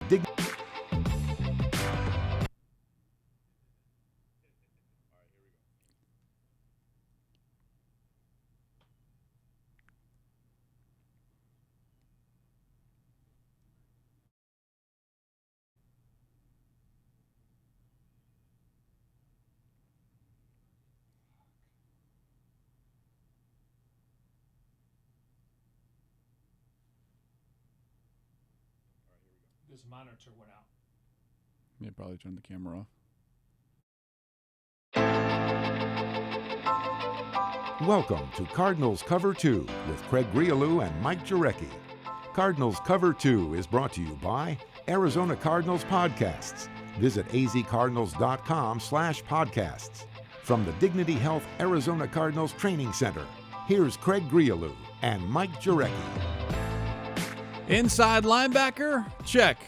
Dignity. This monitor went out. Yeah, probably turn the camera off. Welcome to Cardinals Cover 2 with Craig Grialou and Mike Jurecki. Cardinals Cover 2 is brought to you by Arizona Cardinals Podcasts. Visit azcardinals.com/podcasts. From the Dignity Health Arizona Cardinals Training Center, here's Craig Grialou and Mike Jurecki. Inside linebacker, check.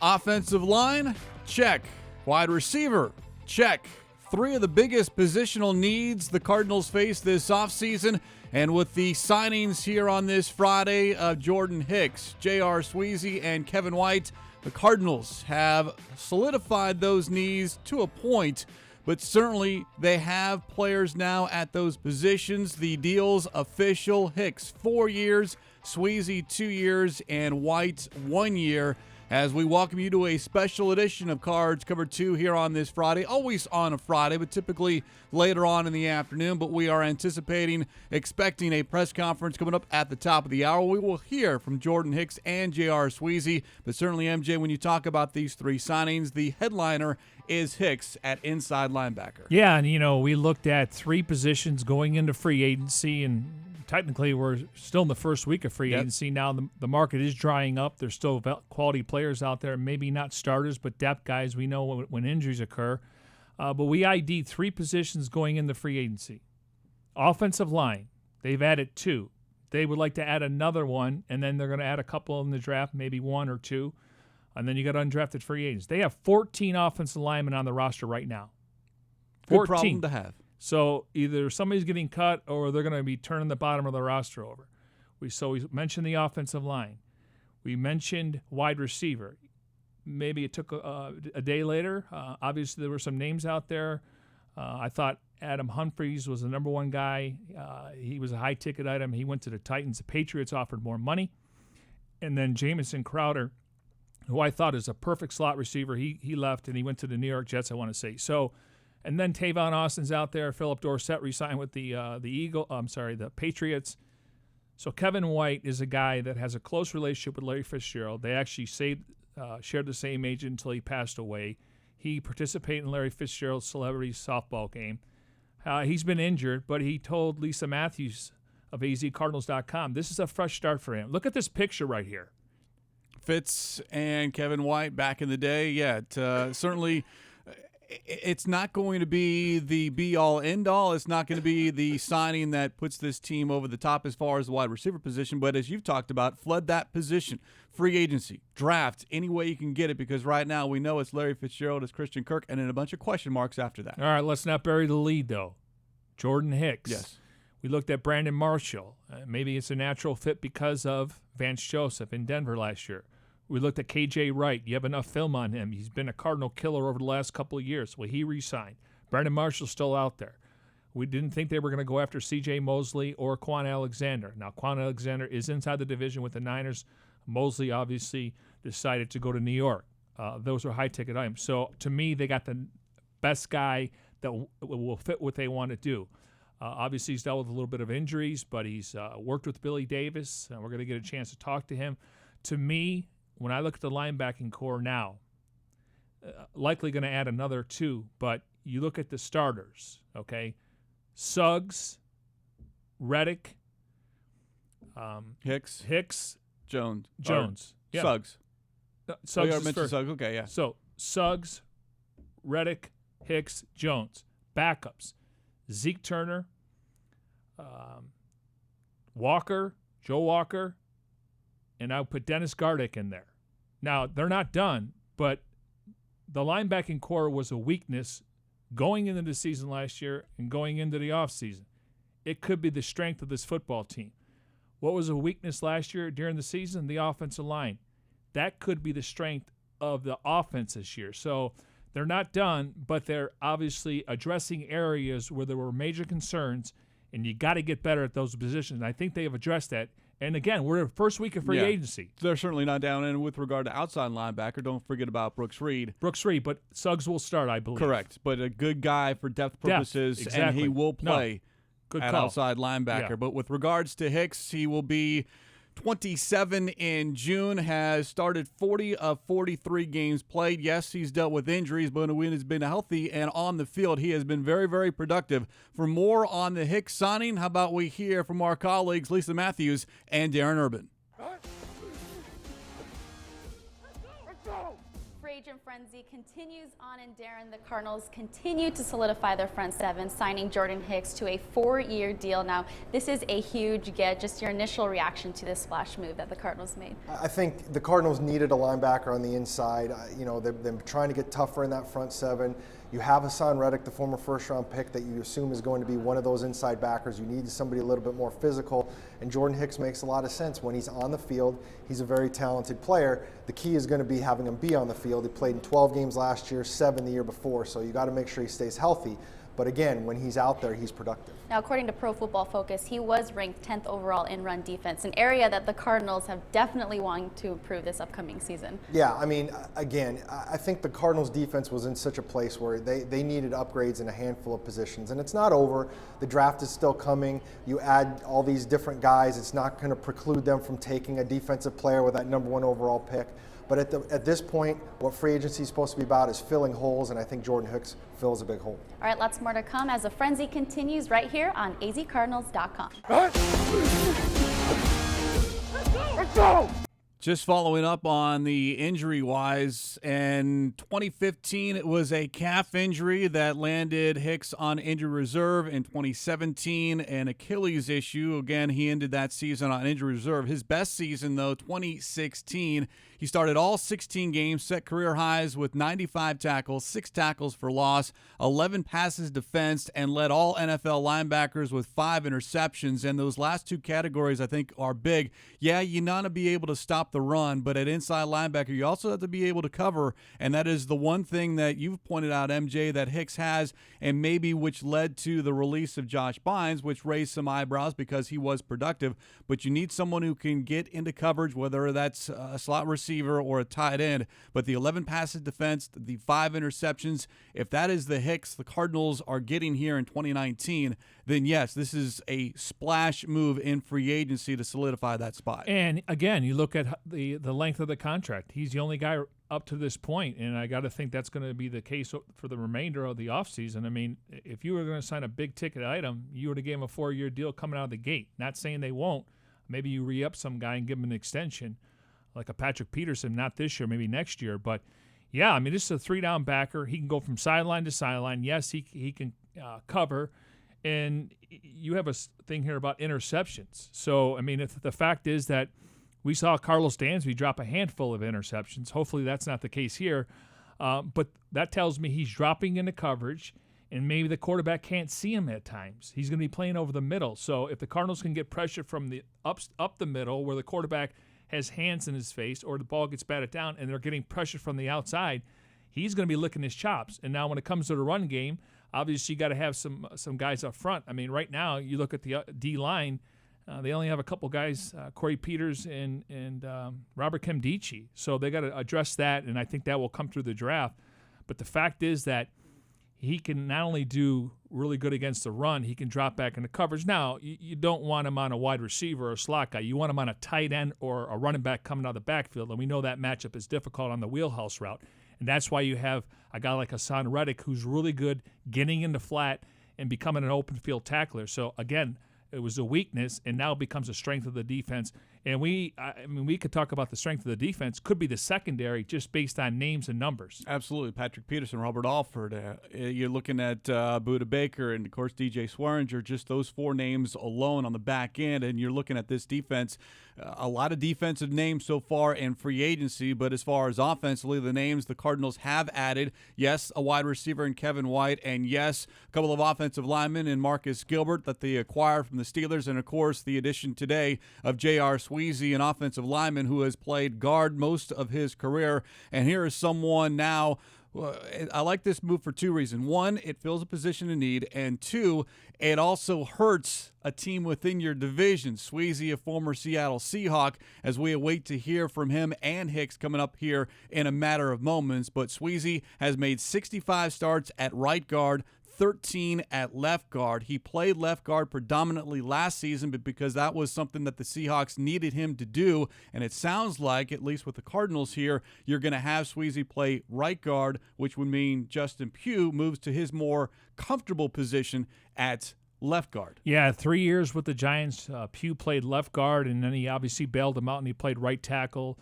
Offensive line, check. Wide receiver, check. Three of the biggest positional needs the Cardinals face this offseason. And with the signings here on this Friday of Jordan Hicks, J.R. Sweezy, and Kevin White, the Cardinals have solidified those needs to a point, but certainly they have players now at those positions. The deal's official. Hicks 4 years, Sweezy 2 years, and White 1 year. As we welcome you to a special edition of Cards Cover 2 here on this Friday, always on a Friday, but typically later on in the afternoon. But we are expecting a press conference coming up at the top of the hour. We will hear from Jordan Hicks and J.R. Sweezy. But certainly, MJ, when you talk about these three signings, the headliner is Hicks at inside linebacker. Yeah, and, we looked at three positions going into free agency, and technically we're still in the first week of free agency. Now the market is drying up. There's still quality players out there, maybe not starters, but depth guys. We know when injuries occur. But we ID'd three positions going into free agency. Offensive line, they've added two. They would like to add another one, and then they're going to add a couple in the draft, maybe one or two. And then you got undrafted free agents. They have 14 offensive linemen on the roster right now. 14. Good problem to have. So either somebody's getting cut or they're going to be turning the bottom of the roster over. We mentioned the offensive line. We mentioned wide receiver. Maybe it took a day later. Obviously, there were some names out there. I thought Adam Humphries was the number one guy. He was a high-ticket item. He went to the Titans. The Patriots offered more money. And then Jamison Crowder, who I thought is a perfect slot receiver, he left and he went to the New York Jets, I want to say. So, and then Tavon Austin's out there. Philip Dorsett re-signed with the Patriots. So Kevin White is a guy that has a close relationship with Larry Fitzgerald. They actually shared the same agent until he passed away. He participated in Larry Fitzgerald's celebrity softball game. He's been injured, but he told Lisa Matthews of azcardinals.com, this is a fresh start for him. Look at this picture right here. Fitz and Kevin White back in the day. Yeah, certainly it's not going to be the be-all, end-all. It's not going to be the signing that puts this team over the top as far as the wide receiver position. But as you've talked about, flood that position. Free agency, draft, any way you can get it, because right now we know it's Larry Fitzgerald, it's Christian Kirk, and then a bunch of question marks after that. All right, let's not bury the lead, though. Jordan Hicks. Yes. We looked at Brandon Marshall. Maybe it's a natural fit because of Vance Joseph in Denver last year. We looked at K.J. Wright. You have enough film on him. He's been a Cardinal killer over the last couple of years. Well, he re-signed. Brandon Marshall's still out there. We didn't think they were going to go after C.J. Mosley or Quan Alexander. Now, Quan Alexander is inside the division with the Niners. Mosley obviously decided to go to New York. Those are high-ticket items. So, to me, they got the best guy that will fit what they want to do. Obviously, he's dealt with a little bit of injuries, but he's worked with Billy Davis, and we're going to get a chance to talk to him. To me, when I look at the linebacking core now, likely going to add another two, but you look at the starters, okay? Suggs, Reddick, Hicks, Jones. Yeah. Suggs. Suggs mentioned first. Suggs. Okay, yeah. So Suggs, Reddick, Hicks, Jones. Backups, Zeke Turner, Joe Walker, and I'll put Dennis Gardick in there. Now, they're not done, but the linebacking core was a weakness going into the season last year and going into the offseason. It could be the strength of this football team. What was a weakness last year during the season? The offensive line. That could be the strength of the offense this year. So they're not done, but they're obviously addressing areas where there were major concerns, and you got to get better at those positions. And I think they have addressed that. And again, we're in the first week of free agency. They're certainly not down. And with regard to outside linebacker, don't forget about Brooks Reed. But Suggs will start, I believe. Correct, but a good guy for depth purposes, exactly. and he will play at call. outside linebacker. Yeah. But with regards to Hicks, he will be 27 in June, has started 40 of 43 games played. Yes, he's dealt with injuries, but when he's been healthy and on the field, he has been very, very productive. For more on the Hicks signing, how about we hear from our colleagues Lisa Matthews and Darren Urban. Free agent frenzy continues on, and Darren, the Cardinals continue to solidify their front seven, signing Jordan Hicks to a 4-year deal. Now, this is a huge get. Just your initial reaction to this splash move that the Cardinals made. I think the Cardinals needed a linebacker on the inside. They've been trying to get tougher in that front seven. You have Hassan Reddick, the former first-round pick that you assume is going to be one of those inside backers. You need somebody a little bit more physical, and Jordan Hicks makes a lot of sense. When he's on the field, he's a very talented player. The key is going to be having him be on the field. He played in 12 games last year, 7 the year before, so you got to make sure he stays healthy. But again, when he's out there, he's productive. Now, according to Pro Football Focus, he was ranked 10th overall in run defense, an area that the Cardinals have definitely wanted to improve this upcoming season. Yeah, I mean, again, I think the Cardinals defense was in such a place where they needed upgrades in a handful of positions. And it's not over. The draft is still coming. You add all these different guys. It's not going to preclude them from taking a defensive player with that #1 overall pick. But at this point, what free agency is supposed to be about is filling holes, and I think Jordan Hicks fills a big hole. All right, lots more to come as the frenzy continues right here on azcardinals.com. Let's go! Just following up on the injury-wise, in 2015, it was a calf injury that landed Hicks on injury reserve. In 2017, an Achilles issue. Again, he ended that season on injury reserve. His best season, though, 2016, he started all 16 games, set career highs with 95 tackles, 6 tackles for loss, 11 passes defensed, and led all NFL linebackers with 5 interceptions. And those last 2 categories, I think, are big. Yeah, you want to be able to stop the run, but at inside linebacker, you also have to be able to cover, and that is the one thing that you've pointed out, MJ, that Hicks has, and maybe which led to the release of Josh Bynes, which raised some eyebrows because he was productive. But you need someone who can get into coverage, whether that's a slot receiver or a tight end. But the 11 passes defensed, the 5 interceptions, if that is the Hicks the Cardinals are getting here in 2019, then yes, this is a splash move in free agency to solidify that spot. And again, you look at the length of the contract. He's the only guy up to this point, and I got to think that's going to be the case for the remainder of the offseason. I mean, if you were going to sign a big-ticket item, you would have gave him a 4-year deal coming out of the gate. Not saying they won't. Maybe you re-up some guy and give him an extension, like a Patrick Peterson, not this year, maybe next year. But, yeah, I mean, this is a 3-down backer. He can go from sideline to sideline. Yes, he can cover. And you have a thing here about interceptions. So, I mean, if the fact is that we saw Carlos Dansby drop a handful of interceptions. Hopefully that's not the case here. But that tells me he's dropping into coverage, and maybe the quarterback can't see him at times. He's going to be playing over the middle. So if the Cardinals can get pressure from the up the middle where the quarterback has hands in his face or the ball gets batted down and they're getting pressure from the outside, he's going to be licking his chops. And now when it comes to the run game, obviously you got to have some guys up front. I mean, right now you look at the D-line, they only have a couple guys, Corey Peters and Robert Nkemdiche. So they got to address that, and I think that will come through the draft. But the fact is that he can not only do really good against the run, he can drop back into coverage. Now, you don't want him on a wide receiver or a slot guy. You want him on a tight end or a running back coming out of the backfield, and we know that matchup is difficult on the wheelhouse route. And that's why you have a guy like Hassan Reddick who's really good getting into flat and becoming an open field tackler. So, again, it was a weakness, and now it becomes a strength of the defense. And we could talk about the strength of the defense. Could be the secondary just based on names and numbers. Absolutely. Patrick Peterson, Robert Alford. You're looking at Budda Baker and, of course, DJ Swearinger, just those 4 names alone on the back end. And you're looking at this defense, a lot of defensive names so far in free agency. But as far as offensively, the names the Cardinals have added, yes, a wide receiver in Kevin White, and yes, a couple of offensive linemen in Marcus Gilbert that they acquired from the Steelers. And, of course, the addition today of J.R. Sweezy, an offensive lineman who has played guard most of his career. And here is someone now. I like this move for two reasons. One, it fills a position of need, and two, it also hurts a team within your division. Sweezy, a former Seattle Seahawk, as we await to hear from him and Hicks coming up here in a matter of moments. But Sweezy has made 65 starts at right guard, 13 at left guard. He played left guard predominantly last season, but because that was something that the Seahawks needed him to do, and it sounds like, at least with the Cardinals here, you're going to have Sweezy play right guard, which would mean Justin Pugh moves to his more comfortable position at left guard. Yeah, 3 years with the Giants. Pugh played left guard, and then he obviously bailed him out, and he played right tackle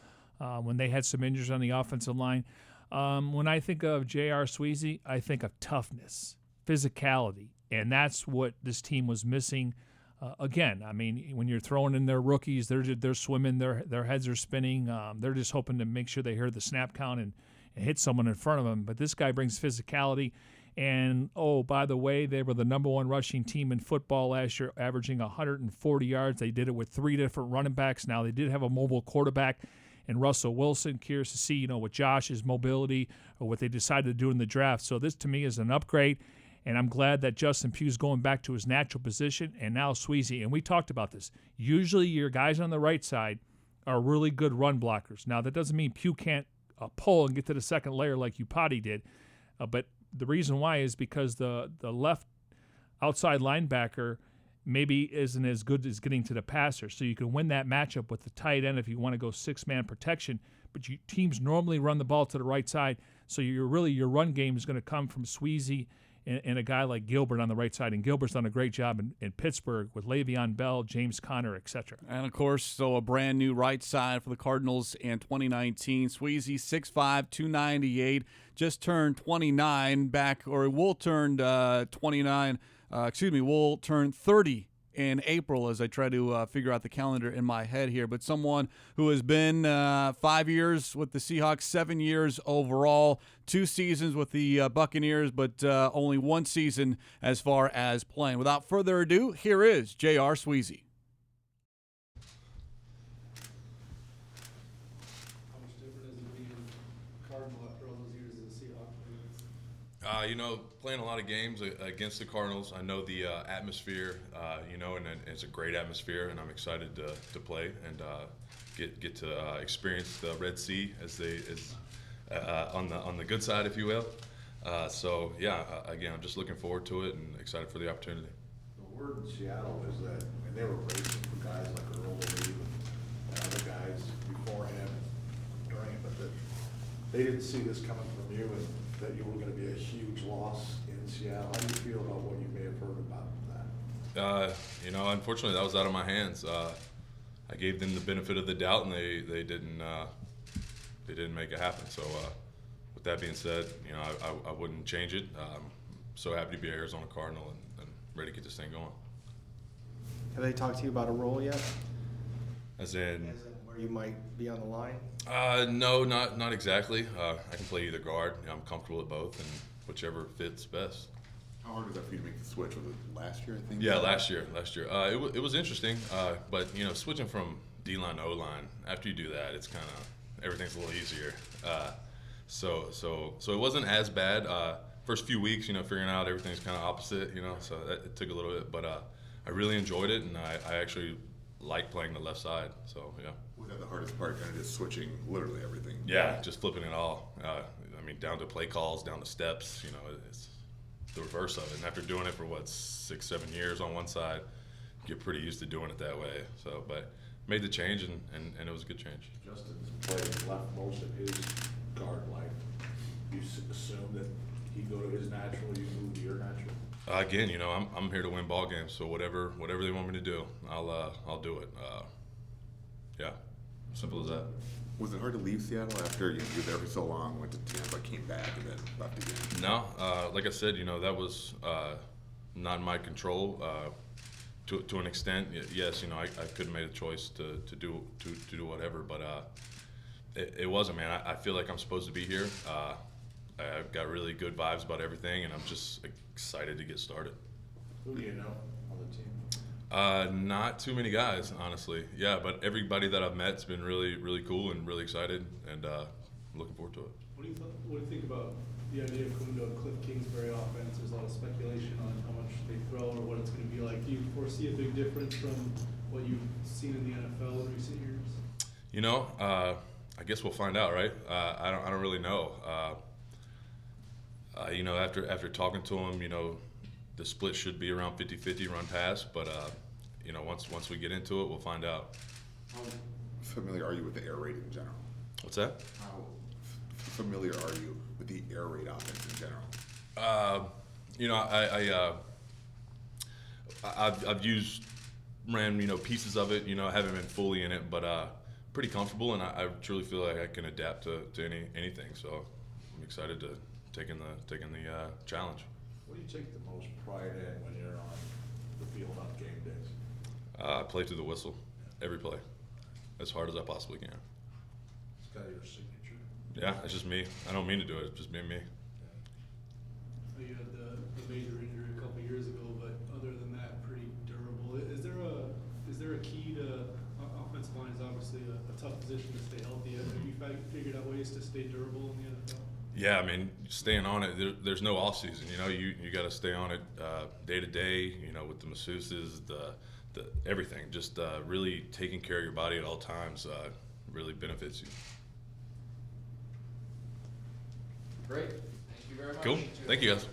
when they had some injuries on the offensive line. When I think of J.R. Sweezy, I think of toughness, physicality, and that's what this team was missing. Again, I mean, when you're throwing in their rookies, they're swimming, their heads are spinning. They're just hoping to make sure they hear the snap count and hit someone in front of them. But this guy brings physicality. And, oh, by the way, they were the number one rushing team in football last year, averaging 140 yards. They did it with 3 different running backs. Now, they did have a mobile quarterback and Russell Wilson. Curious to see, with Josh's mobility or what they decided to do in the draft. So this, to me, is an upgrade. And I'm glad that Justin Pugh's going back to his natural position, and now Sweezy. And we talked about this. Usually your guys on the right side are really good run blockers. Now, that doesn't mean Pugh can't pull and get to the second layer like Upati did. But the reason why is because the left outside linebacker maybe isn't as good as getting to the passer. So you can win that matchup with the tight end if you want to go 6-man protection. But teams normally run the ball to the right side. So your run game is going to come from Sweezy and a guy like Gilbert on the right side. And Gilbert's done a great job in Pittsburgh with Le'Veon Bell, James Conner, etc. And, of course, so a brand new right side for the Cardinals in 2019. Sweezy, 6'5", 298, just turned 29 back, or will turn 30 in April as I try to figure out the calendar in my head here. But someone who has been 5 years with the Seahawks, 7 years overall, 2 seasons with the Buccaneers, but only 1 season as far as playing. Without further ado, here is J.R. Sweezy. How much different is it being Cardinal after all those years as a Seahawks? Playing a lot of games against the Cardinals. I know the atmosphere, and it's a great atmosphere, and I'm excited to play and get to experience the Red Sea on the good side, if you will. Again, I'm just looking forward to it and excited for the opportunity. The word in Seattle is that, and they were racing for guys like Earl Lee and other guys beforehand and during it, but that they didn't see this coming from you and that you were going to be a huge loss in Seattle. How do you feel about what you may have heard about that? Unfortunately, that was out of my hands. I gave them the benefit of the doubt, and they didn't make it happen. So, with that being said, I wouldn't change it. So happy to be an Arizona Cardinal and ready to get this thing going. Have they talked to you about a role yet? As in where you might be on the line? No, not exactly. I can play either guard. I'm comfortable at both, and whichever fits best. How hard was that for you to make the switch? Was it last year, I think? Yeah, last year. It was interesting, but switching from D-line to O-line, after you do that, it's kind of everything's a little easier. So it wasn't as bad. First few weeks, figuring out everything's kind of opposite, so it took a little bit, but I really enjoyed it, and I actually like playing the left side. So yeah. Was that the hardest part? Kind of just switching literally everything. Yeah, just flipping it all. Down to play calls, down to steps. It's the reverse of it. And after doing it for 6-7 years on one side, you get pretty used to doing it that way. So, but made the change and it was a good change. Justin's played left most of his guard life. You assume that he'd go to his natural, you move to your natural. Again, I'm here to win ball games. So whatever they want me to do, I'll do it. Yeah, simple as that. Was it hard to leave Seattle after you were there for so long, went to Tampa, came back, and then left again? No, like I said, that was not in my control. To an extent, yes, I could have made a choice to do whatever, but it wasn't, man. I feel like I'm supposed to be here. I've got really good vibes about everything, and I'm just excited to get started. Who do you know on the team? Not too many guys, honestly. Yeah, but everybody that I've met's been really, really cool and really excited, and looking forward to it. What do you think about the idea of coming to a Cliff Kingsbury offense? There's a lot of speculation on how much they throw or what it's going to be like. Do you foresee a big difference from what you've seen in the NFL in recent years? You know, I guess we'll find out, right? I don't really know. You know, after talking to him, you know, the split should be around 50-50 run pass, but you know, once we get into it, we'll find out. How familiar are you with the air raid in general? What's that? How familiar are you with the air raid offense in general? You know, I've ran, you know, pieces of it. You know, I haven't been fully in it, but pretty comfortable, and I truly feel like I can adapt to anything. So I'm excited to taking the challenge. What do you take the most pride in when you're on the field on game days? I play through the whistle, every play, as hard as I possibly can. It's kind of your signature. Yeah, it's just me. I don't mean to do it. It's just being me. You had the major injury a couple years ago, but other than that, pretty durable. Is there a key to offensive line? Is obviously a tough position to stay healthy. Have you figured out ways to stay durable in the NFL? Yeah, I mean, staying on it. There's no off season. You know, you got to stay on it day to day. You know, with the masseuses, the everything. Just really taking care of your body at all times really benefits you. Great. Thank you very much. Cool. Thank you, guys.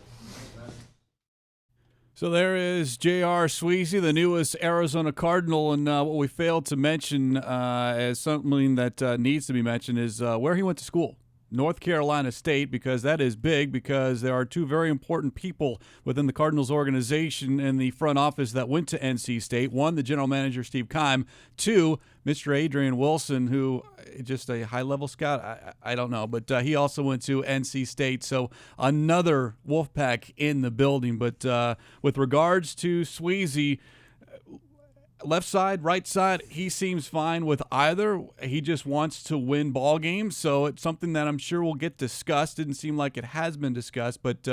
So there is J.R. Sweezy, the newest Arizona Cardinal, and what we failed to mention as something that needs to be mentioned is where he went to school. North Carolina State, because that is big, because there are two very important people within the Cardinals organization in the front office that went to NC State. One, the general manager, Steve Keim. Two, Mr. Adrian Wilson, who just a high-level scout, I don't know, but he also went to NC State. So another Wolfpack in the building. But with regards to Sweezy, left side, right side, he seems fine with either. He just wants to win ball games, so it's something that I'm sure will get discussed. Didn't seem like it has been discussed, but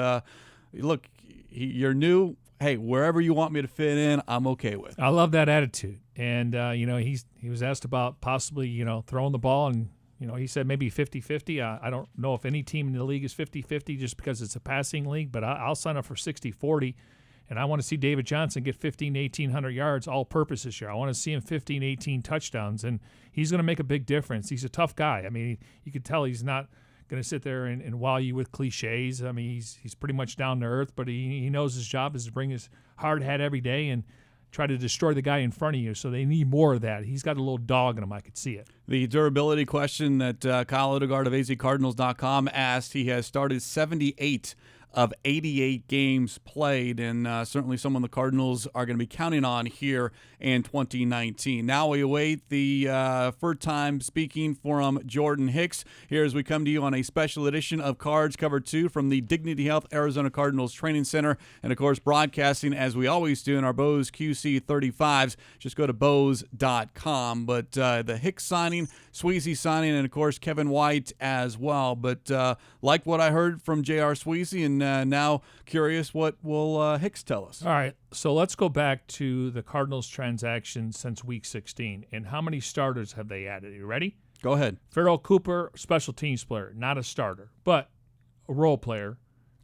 look, you're new. Hey, wherever you want me to fit in, I'm okay with. I love that attitude. And, you know, he was asked about possibly, you know, throwing the ball, and, you know, he said maybe 50-50. I don't know if any team in the league is 50-50 just because it's a passing league, but I'll sign up for 60-40. And I want to see David Johnson get 1,500 to 1,800 yards all-purpose this year. I want to see him 15, 18 touchdowns, and he's going to make a big difference. He's a tough guy. I mean, you could tell he's not going to sit there and wow you with cliches. I mean, he's pretty much down to earth, but he knows his job is to bring his hard hat every day and try to destroy the guy in front of you. So they need more of that. He's got a little dog in him. I could see it. The durability question that Kyle Odegaard of azcardinals.com asked, he has started 78 of 88 games played, and certainly someone the Cardinals are going to be counting on here in 2019. Now we await the first time speaking from Jordan Hicks here as we come to you on a special edition of Cards Cover 2 from the Dignity Health Arizona Cardinals Training Center, and of course broadcasting as we always do in our Bose QC35s. Just go to Bose.com. But the Hicks signing, Sweezy signing, and of course Kevin White as well. But like what I heard from J.R. Sweezy, and now curious what will Hicks tell us. All right, so let's go back to the Cardinals transaction since Week 16, and how many starters have they added? Are you ready? Go ahead. Farrell Cooper, special teams player, not a starter, but a role player.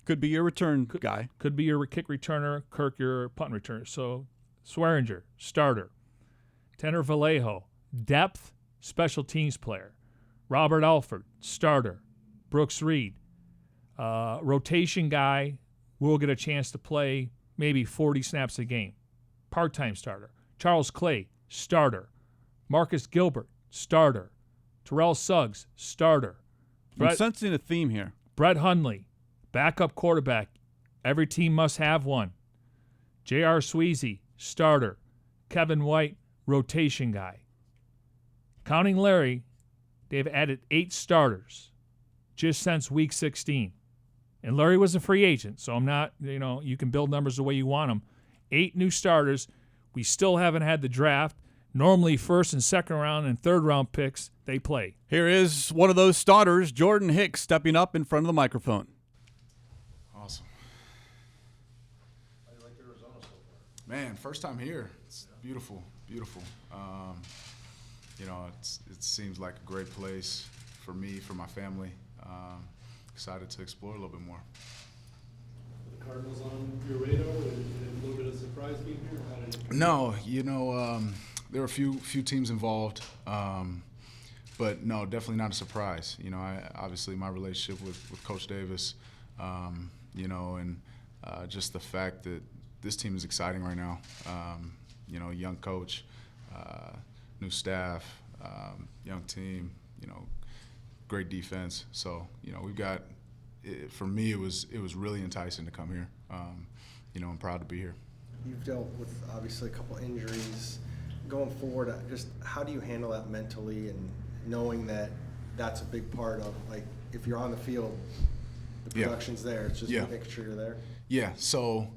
Could be your return guy. Could be your kick returner. Kirk, your punt returner. So Swearinger, starter. Tanner Vallejo, depth, special teams player. Robert Alford, starter. Brooks Reed, rotation guy, will get a chance to play maybe 40 snaps a game. Part-time starter. Charles Clay, starter. Marcus Gilbert, starter. Terrell Suggs, starter. I'm sensing a theme here. Brett Hundley, backup quarterback. Every team must have one. J.R. Sweezy, starter. Kevin White, rotation guy. Counting Larry, they've added 8 starters just since Week 16. And Larry was a free agent, so I'm not, you can build numbers the way you want them. 8 new starters. We still haven't had the draft. Normally, first and second round and third round picks, they play. Here is one of those starters, Jordan Hicks, stepping up in front of the microphone. Awesome. How do you like Arizona so far? Man, first time here. It's beautiful, beautiful. It seems like a great place for me, for my family. Excited to explore a little bit more. The Cardinals on your radar, and a little bit of surprise being here? How did it... No, there were a few teams involved, but no, definitely not a surprise. Obviously my relationship with Coach Davis, and just the fact that this team is exciting right now. Young coach, new staff, young team, great defense. So, we've got. For me, it was really enticing to come here. I'm proud to be here. You've dealt with obviously a couple injuries. Going forward, just how do you handle that mentally, and knowing that that's a big part of, like, if you're on the field, the production's there. It's just making sure you're there. Yeah. So,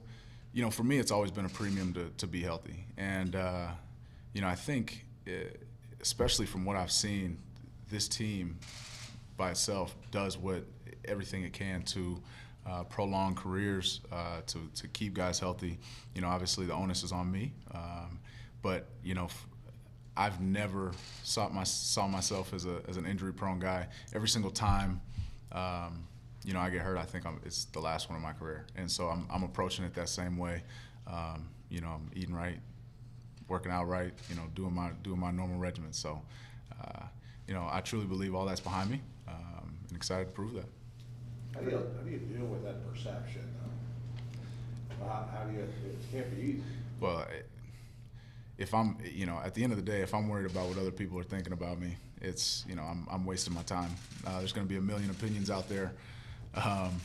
for me, it's always been a premium to be healthy, and I think, especially from what I've seen, this team by itself does everything it can to prolong careers, to keep guys healthy. Obviously the onus is on me, but I've never saw myself as an injury-prone guy. Every single time, I get hurt, I think it's the last one of my career, and so I'm approaching it that same way. I'm eating right, working out right, doing my normal regimen. So, I truly believe all that's behind me, and excited to prove that. How do you deal with that perception? How do you? It can't be easy. Well, if I'm, at the end of the day, if I'm worried about what other people are thinking about me, it's, I'm wasting my time. There's going to be a million opinions out there, on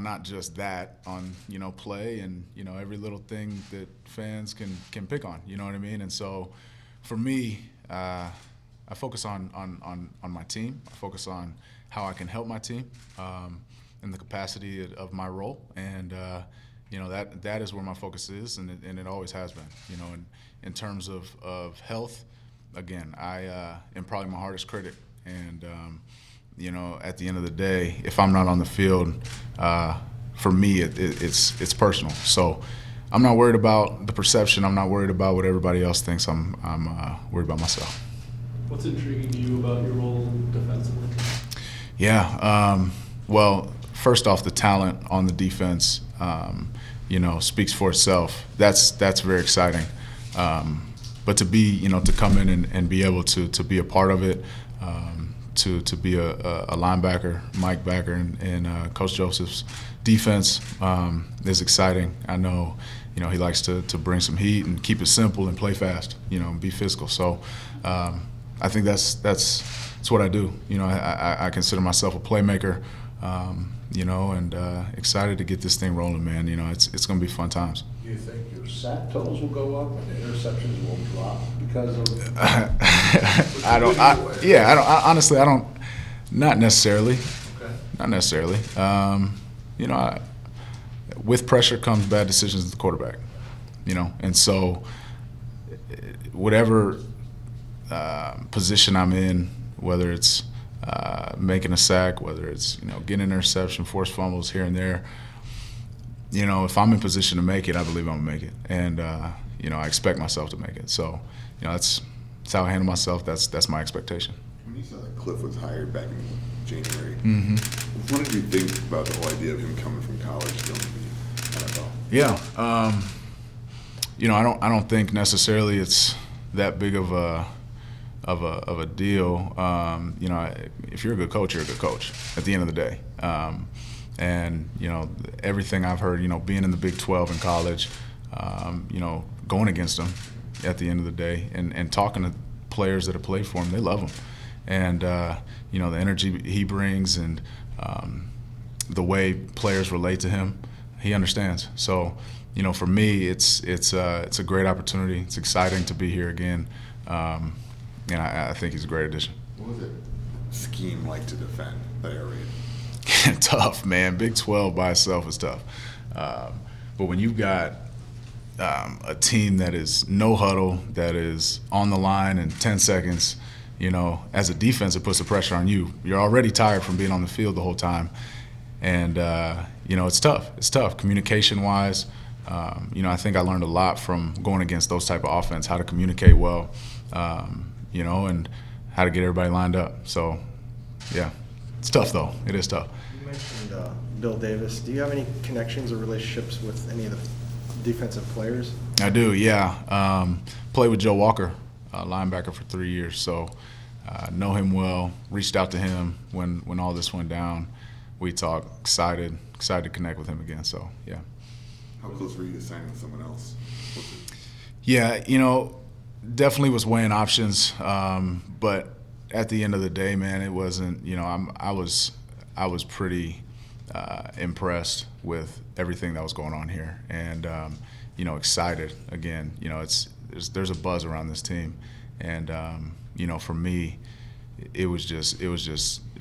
not just that, on play and every little thing that fans can pick on. You know what I mean? And so, for me, I focus on my team. I focus on how I can help my team in the capacity of my role, and that is where my focus is, and it always has been. In terms of health, again, I am probably my hardest critic, and at the end of the day, if I'm not on the field, for me it's personal. So I'm not worried about the perception. I'm not worried about what everybody else thinks. I'm worried about myself. What's intriguing to you about your role defensively? Yeah, well, first off, the talent on the defense, speaks for itself. That's very exciting. But to be, to come in and be able to be a part of it, to be a linebacker, Mike backer, in Coach Joseph's defense is exciting. I know, he likes to bring some heat and keep it simple and play fast, and be physical. So I think that's what I do. I consider myself a playmaker, and excited to get this thing rolling, man. It's going to be fun times. Do you think your sack totals will go up and the interceptions will drop because of? Honestly, I don't. Not necessarily. Okay. Not necessarily. With pressure comes bad decisions as the quarterback. And so whatever position I'm in, whether it's making a sack, whether it's getting an interception, forced fumbles here and there, if I'm in position to make it, I believe I'm gonna make it, and I expect myself to make it. So that's how I handle myself. That's my expectation. When you saw that Cliff was hired back in January, Mm-hmm. what did you think about the whole idea of him coming from college to the NFL? Yeah, I don't think necessarily it's that big of a deal. If you're a good coach, you're a good coach at the end of the day. And everything I've heard, being in the Big 12 in college, going against them at the end of the day, and talking to players that have played for him, they love him. And the energy he brings, and the way players relate to him, he understands. So, for me, it's a great opportunity. It's exciting to be here again. And I think he's a great addition. What was it scheme like to defend that area? Tough, man. Big 12 by itself is tough. But when you've got a team that is no huddle, that is on the line in 10 seconds, as a defense, it puts the pressure on you. You're already tired from being on the field the whole time. And, it's tough. It's tough communication-wise. I think I learned a lot from going against those type of offense, how to communicate well, and how to get everybody lined up. So, yeah, it's tough though. It is tough. You mentioned Bill Davis. Do you have any connections or relationships with any of the defensive players? I do, yeah. Played with Joe Walker, linebacker, for 3 years. So know him well. Reached out to him when all this went down. We talked. Excited to connect with him again. So yeah. How close were you to signing with someone else? Yeah, definitely was weighing options. But at the end of the day, man, it wasn't. I was pretty impressed with everything that was going on here, and excited again. There's a buzz around this team, and for me, it was just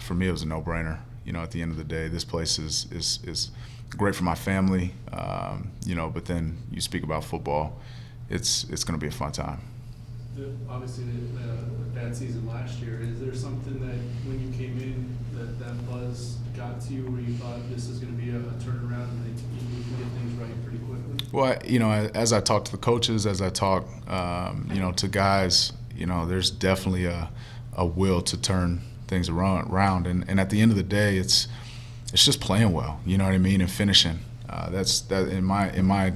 for me it was a no-brainer. At the end of the day, this place is great for my family. But then you speak about football, it's going to be a fun time. Obviously, the bad season last year. Is there something that when you came in that buzz got to you, where you thought this is going to be a turnaround and that you can get things right pretty quickly? Well, as I talk to the coaches, as I talk, to guys, there's definitely a will to turn things around. And at the end of the day, it's just playing well. You know what I mean, and finishing. That's in my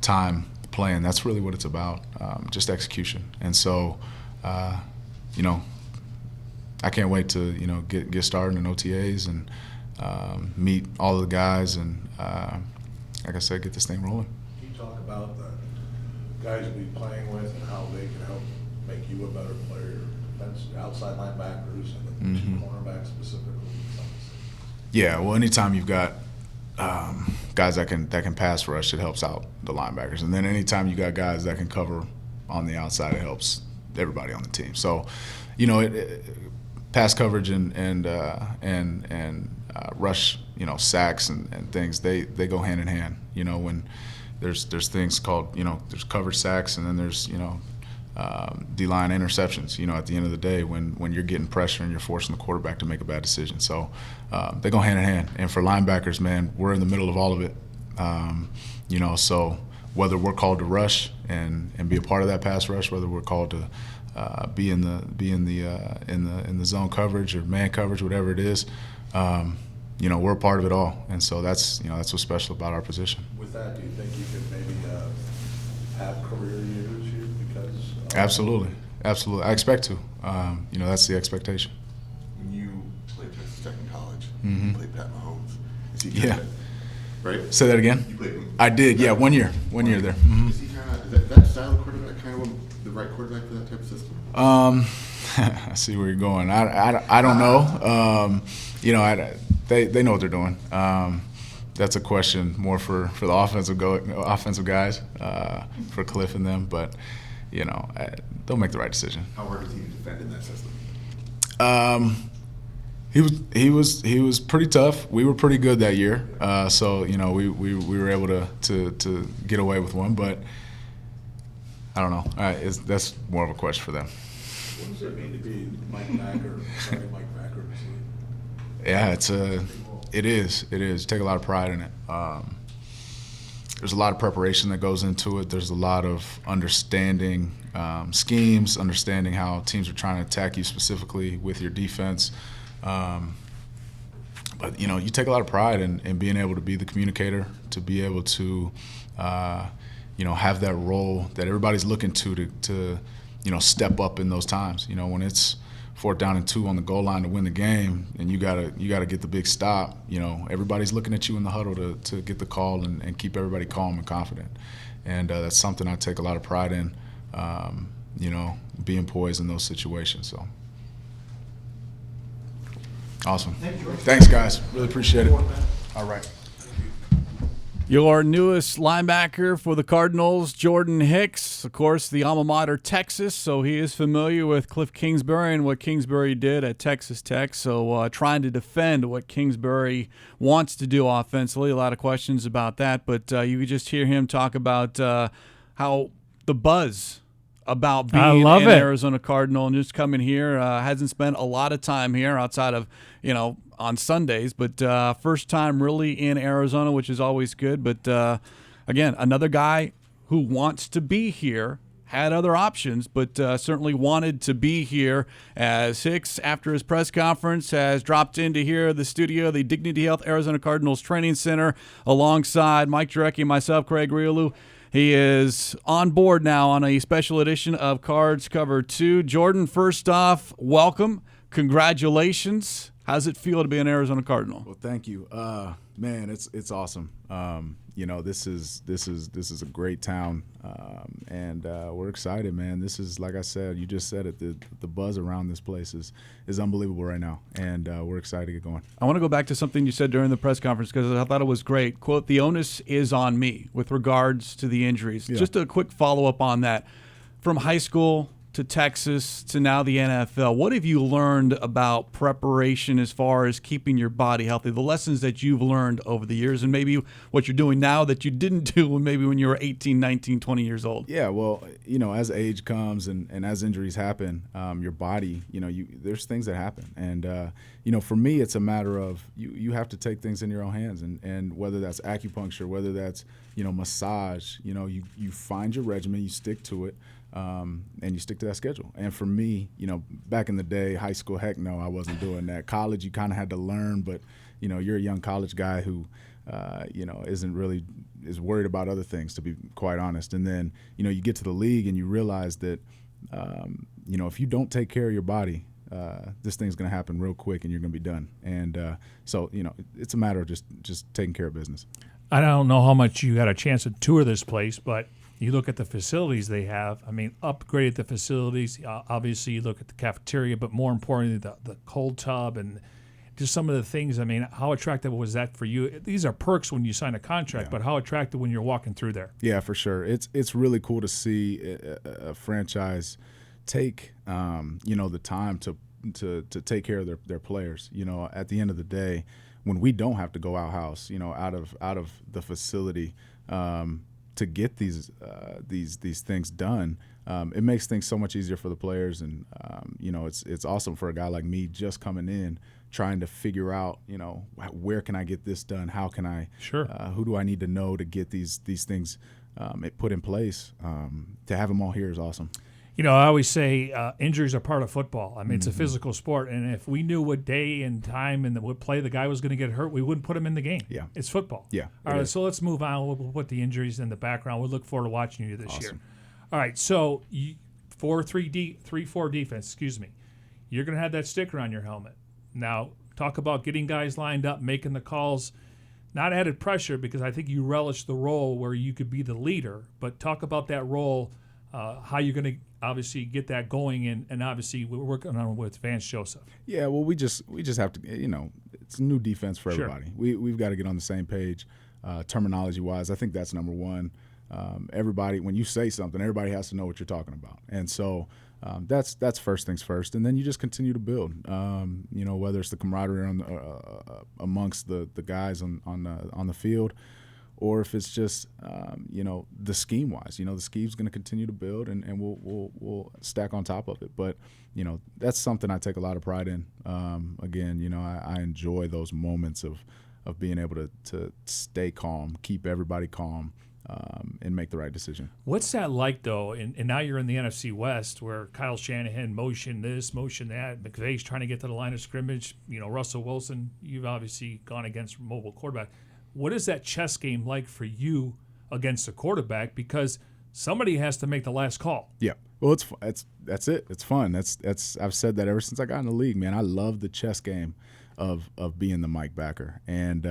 time playing. That's really what it's about. Just execution. And so, I can't wait to get started in OTAs and meet all of the guys and like I said, get this thing rolling. Can you talk about the guys you'll be playing with and how they can help make you a better player? That's outside linebackers and the cornerbacks specifically. Yeah, well, anytime you've got guys that can pass rush, it helps out the linebackers, and then anytime you got guys that can cover on the outside, it helps everybody on the team. So, pass coverage and rush, sacks and things, they go hand in hand. When there's things called, there's coverage sacks, and then there's D-line interceptions. At the end of the day, when you're getting pressure and you're forcing the quarterback to make a bad decision. So they go hand in hand. And for linebackers, man, we're in the middle of all of it. So whether we're called to rush and be a part of that pass rush, whether we're called to be in the zone coverage or man coverage, whatever it is, we're a part of it all. And so that's what's special about our position. With that, do you think you could maybe have career years here because? Absolutely. I expect to. That's the expectation. When you played Texas Tech in college, Mm-hmm. you played Pat Mahomes. Is he Yeah. kinda, right? Say that again? You played him. I did. Yeah, 1 year. 1 year there. Mm-hmm. Is he is that style of quarterback kind of the right quarterback for that type of system? I see where you're going. I don't know. They know what they're doing. That's a question more for the offensive guys, for Cliff and them. But they'll make the right decision. How hard was he to defend in that system? He was pretty tough. We were pretty good that year. So we were able to get away with one, but I don't know. That's more of a question for them. What does it mean to be Mike Backer, starting Mike Backer? Yeah, it is. Take a lot of pride in it. There's a lot of preparation that goes into it. There's a lot of understanding schemes, understanding how teams are trying to attack you specifically with your defense. But you take a lot of pride in being able to be the communicator, to be able to have that role that everybody's looking to step up in those times. When it's 4th down and 2 on the goal line to win the game, and you gotta get the big stop. Everybody's looking at you in the huddle to get the call and keep everybody calm and confident. And that's something I take a lot of pride in. Being poised in those situations. So awesome. Thanks, guys. Really appreciate it. All right. Your newest linebacker for the Cardinals, Jordan Hicks, of course, the alma mater, Texas, so he is familiar with Cliff Kingsbury and what Kingsbury did at Texas Tech, so trying to defend what Kingsbury wants to do offensively. A lot of questions about that, but you could just hear him talk about how the buzz about being an Arizona Cardinal and just coming here. Hasn't spent a lot of time here outside of, on Sundays, but first time really in Arizona, which is always good. But again, another guy who wants to be here, had other options, but certainly wanted to be here, as Hicks, after his press conference, has dropped into here, the studio, the Dignity Health Arizona Cardinals Training Center, alongside Mike Jurecki and myself, Craig Grialou. He is on board now on a special edition of Cards Cover 2. Jordan, first off, welcome. Congratulations. How's it feel to be an Arizona Cardinal? Well, thank you. Man, it's awesome. This is a great town, and we're excited, man. This is, like I said, you just said it. The buzz around this place is unbelievable right now, and we're excited to get going. I want to go back to something you said during the press conference because I thought it was great. Quote, "The onus is on me" with regards to the injuries. Yeah. Just a quick follow-up on that. From high school to Texas to now the NFL, what have you learned about preparation as far as keeping your body healthy, the lessons that you've learned over the years, and maybe what you're doing now that you didn't do maybe when you were 18, 19, 20 years old? Yeah, well, as age comes and as injuries happen, your body, there's things that happen. And, for me, it's a matter of you have to take things in your own hands. And whether that's acupuncture, whether that's, massage, you find your regimen, you stick to it. And you stick to that schedule. And for me, back in the day, high school, heck no, I wasn't doing that. College, you kind of had to learn, but, you're a young college guy who, is worried about other things, to be quite honest. And then, you get to the league and you realize that, if you don't take care of your body, this thing's going to happen real quick and you're going to be done. And so, it's a matter of just taking care of business. I don't know how much you got a chance to tour this place, but you look at the facilities they have. I mean, upgrade the facilities. Obviously, you look at the cafeteria, but more importantly, the cold tub and just some of the things. I mean, how attractive was that for you? These are perks when you sign a contract, but how attractive when you're walking through there? Yeah, for sure. It's really cool to see a franchise take the time to take care of their players. At the end of the day, when we don't have to go out of the facility. To get these things done, it makes things so much easier for the players, and it's awesome for a guy like me just coming in, trying to figure out where can I get this done, how can I, who do I need to know to get these things put in place. To have them all here is awesome. I always say injuries are part of football. I mean, it's a physical sport, and if we knew what day and time and what play the guy was going to get hurt, we wouldn't put him in the game. Yeah. It's football. Yeah. All right, so let's move on. We'll put the injuries in the background. We'll look forward to watching you this year. All right, so 3-4 defense, excuse me. You're going to have that sticker on your helmet. Now, talk about getting guys lined up, making the calls. Not added pressure, because I think you relish the role where you could be the leader, but talk about that role, how you're going to obviously get that going, and obviously we're working on with Vance Joseph. Yeah, well, we just have to, it's a new defense for everybody. We've got to get on the same page, terminology-wise. I think that's number one. Everybody, when you say something, everybody has to know what you're talking about, and so that's first things first. And then you just continue to build. Whether it's the camaraderie amongst the guys on the field, or if it's just, the scheme-wise. The scheme's going to continue to build, and we'll stack on top of it. But, that's something I take a lot of pride in. Again, I enjoy those moments of being able to stay calm, keep everybody calm, and make the right decision. What's that like, though? And now you're in the NFC West, where Kyle Shanahan motion this, motion that. McVay's trying to get to the line of scrimmage. Russell Wilson, you've obviously gone against mobile quarterback. What is that chess game like for you against a quarterback? Because somebody has to make the last call. Yeah. Well, that's it. It's fun. That's I've said that ever since I got in the league, man. I love the chess game of being the Mike backer, and